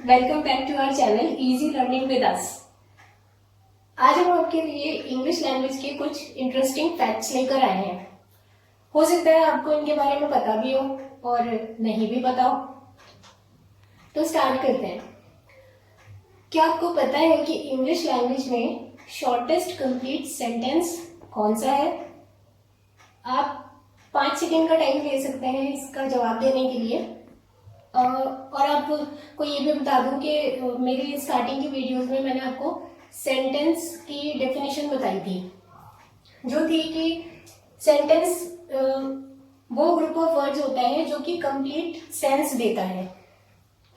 Welcome back to our channel easy learning with us. आज हम आपके लिए इंग्लिश लैंग्वेज के कुछ इंटरेस्टिंग फैक्ट्स लेकर आए हैं। हो सकता है आपको इनके बारे में पता भी हो और नहीं भी पता हो। तो स्टार्ट करते हैं। क्या आपको पता है कि इंग्लिश लैंग्वेज में शॉर्टेस्ट कंप्लीट सेंटेंस कौन सा है? आप 5 सेकेंड का टाइम ले सकते हैं इसका जवाब देने के लिए। और आपको ये भी बता दूं कि मेरी स्टार्टिंग की वीडियोस में मैंने आपको सेंटेंस की डेफिनेशन बताई थी, जो थी कि सेंटेंस वो ग्रुप ऑफ वर्ड्स होता है जो कि कंप्लीट सेंस देता है।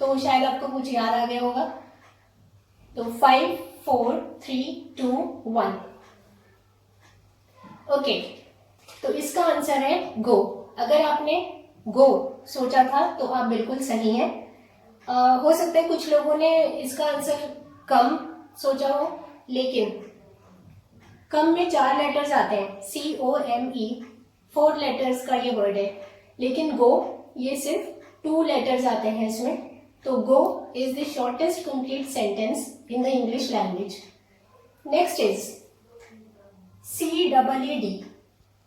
तो शायद आपको कुछ याद आ गया होगा। तो 5 4 3 2 1। ओके, तो इसका आंसर है गो। अगर आपने गो सोचा था तो आप बिल्कुल सही हैं। हो सकता है कुछ लोगों ने इसका आंसर कम सोचा हो, लेकिन कम में 4 लेटर्स आते हैं, COME 4 लेटर्स का ये वर्ड है, लेकिन गो ये सिर्फ 2 लेटर्स आते हैं इसमें। तो go is the shortest complete sentence in the English language. Next is CEED।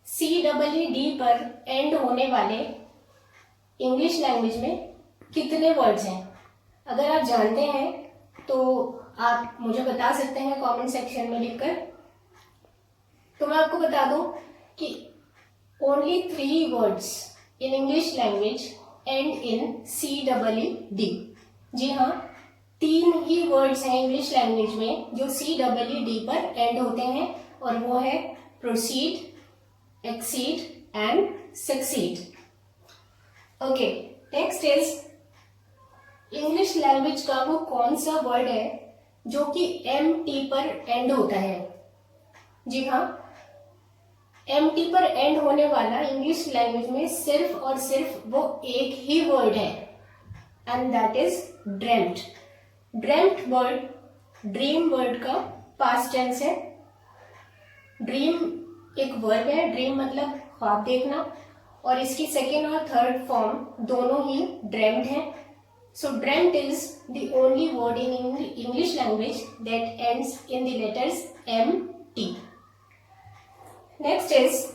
CEED पर एंड होने वाले इंग्लिश लैंग्वेज में कितने वर्ड्स हैं? अगर आप जानते हैं तो आप मुझे बता सकते हैं कमेंट सेक्शन में लिखकर। तो मैं आपको बता दूं कि only 3 words in English language and in CEED। जी हाँ, 3 ही वर्ड्स हैं इंग्लिश लैंग्वेज में जो CEED पर एंड होते हैं, और वो है proceed, exceed and succeed. Okay, next is English language का वो कौन सा वर्ड है जो कि MT पर एंड होता है? जी हाँ, MT पर एंड होने वाला इंग्लिश लैंग्वेज में सिर्फ और सिर्फ वो एक ही वर्ड है, and that is dreamt. Dreamt word dream word का पास्ट टेंस है। ड्रीम एक वर्ब है, ड्रीम मतलब ख्वाब देखना, और इसकी सेकेंड और थर्ड फॉर्म दोनों ही ड्रेम्ड हैं। So dreamt is the only word in English language that ends in the letters MT। Next is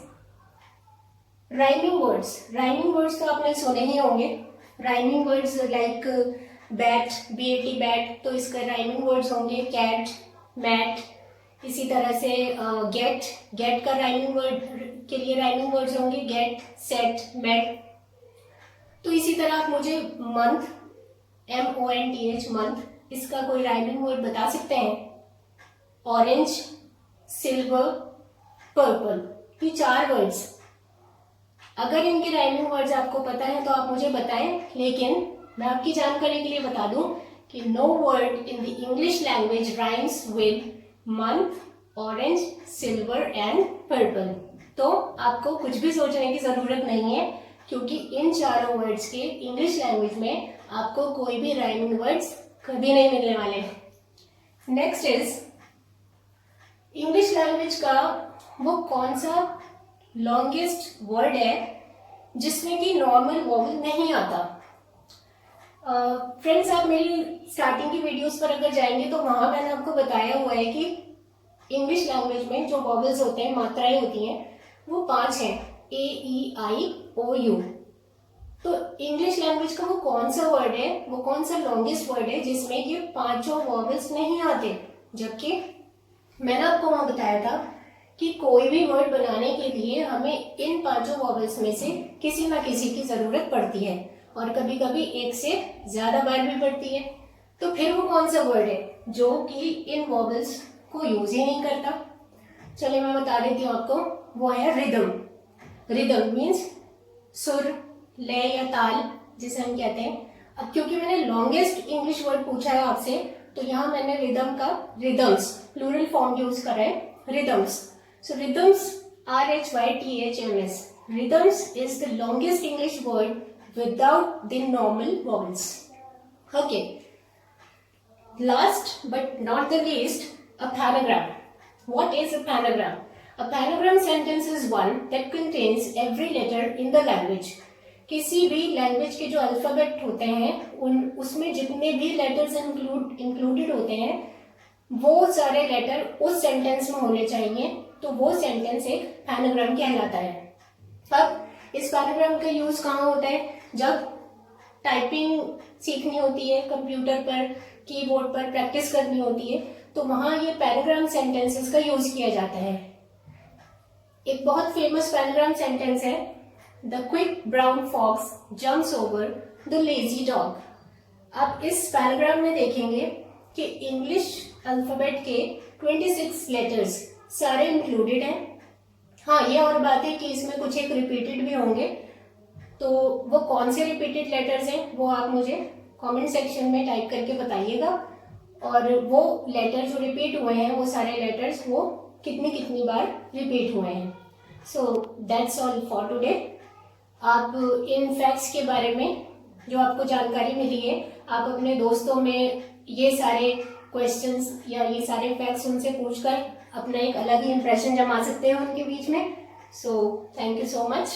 rhyming words. Rhyming words तो आपने सुने ही होंगे। Rhyming words like bat, BAT bat, तो इसका राइमिंग वर्ड्स होंगे कैट, मैट। इसी तरह से गेट का राइमिंग वर्ड के लिए राइमिंग वर्ड्स होंगे गेट, सेट, मेट। तो इसी तरह आप मुझे मंथ, MONTH मंथ, इसका कोई राइमिंग वर्ड बता सकते हैं? ऑरेंज, सिल्वर, पर्पल, ये 4 वर्ड्स। अगर इनके राइमिंग वर्ड्स आपको पता है तो आप मुझे बताएं, लेकिन मैं आपकी जानकारी के लिए बता दूं कि no word in the English language rhymes with month, orange, silver and purple. तो आपको कुछ भी सोचने की जरूरत नहीं है, क्योंकि इन 4 वर्ड्स के इंग्लिश लैंग्वेज में आपको कोई भी राइमिंग वर्ड्स कभी नहीं मिलने वाले। नेक्स्ट इज इंग्लिश लैंग्वेज का वो कौन सा लॉन्गेस्ट वर्ड है जिसमें कि नॉर्मल वॉवल नहीं आता? फ्रेंड्स, आप मेरी स्टार्टिंग की वीडियोस पर अगर जाएंगे तो वहां मैंने आपको बताया हुआ है कि इंग्लिश लैंग्वेज में जो वॉवल्स होते हैं, मात्राएं होती हैं, वो 5 हैं, AEIOU। तो इंग्लिश लैंग्वेज का वो कौन सा वर्ड है, वो कौन सा लॉन्गेस्ट वर्ड है जिसमें ये 5 वॉवल्स नहीं आते? जबकि मैंने आपको वहां बताया था कि कोई भी वर्ड बनाने के लिए हमें इन 5 वॉवल्स में से किसी ना किसी की जरूरत पड़ती है, और कभी कभी एक से ज्यादा बार भी पड़ती है। तो फिर वो कौन सा वर्ड है जो कि इन वॉवल्स को यूज ही नहीं करता? चलिए मैं बता देती हूँ आपको, वो है रिदम। रिदम मीन्स सुर, लय या ताल जिसे हम कहते हैं। अब क्योंकि मैंने लॉन्गेस्ट इंग्लिश वर्ड पूछा है आपसे, तो यहाँ मैंने रिदम का रिदम्स प्लूरल फॉर्म यूज करा है, rhythms. So rhythms RHYTHMS। Rhythms is the longest English word without the normal vowels. Okay. Last but not the least, a panagram. What is a panagram? A panagram sentence is one that contains every letter in the language. किसी भी language के जो alphabet होते हैं उसमें जितने भी letters included होते हैं वो सारे लेटर उस सेंटेंस में होने चाहिए, तो वो सेंटेंस एक पैनाग्राम कहलाता है। अब इस पैनाग्राम का यूज कहाँ होता है? जब टाइपिंग सीखनी होती है, कंप्यूटर पर कीबोर्ड पर प्रैक्टिस करनी होती है, तो वहां ये पैनाग्राम सेंटेंसेस का यूज किया जाता है। एक बहुत फेमस पैनाग्राम सेंटेंस है, the quick brown fox jumps over the lazy dog. आप इस पैराग्राफ में देखेंगे कि इंग्लिश अल्फाबेट के 26 लेटर्स सारे इंक्लूडेड हैं। हाँ, ये और बात है कि इसमें कुछ एक रिपीटेड भी होंगे, तो वो कौन से रिपीटेड लेटर्स हैं वो आप मुझे कमेंट सेक्शन में टाइप करके बताइएगा, और वो लेटर जो रिपीट हुए हैं वो सारे लेटर्स वो कितनी कितनी बार रिपीट हुए हैं। So that's all for today. आप इन फैक्ट्स के बारे में जो आपको जानकारी मिली है, आप अपने दोस्तों में ये सारे क्वेश्चंस या ये सारे फैक्ट्स उनसे पूछकर अपना एक अलग ही इंप्रेशन जमा सकते हैं उनके बीच में। So thank you so much.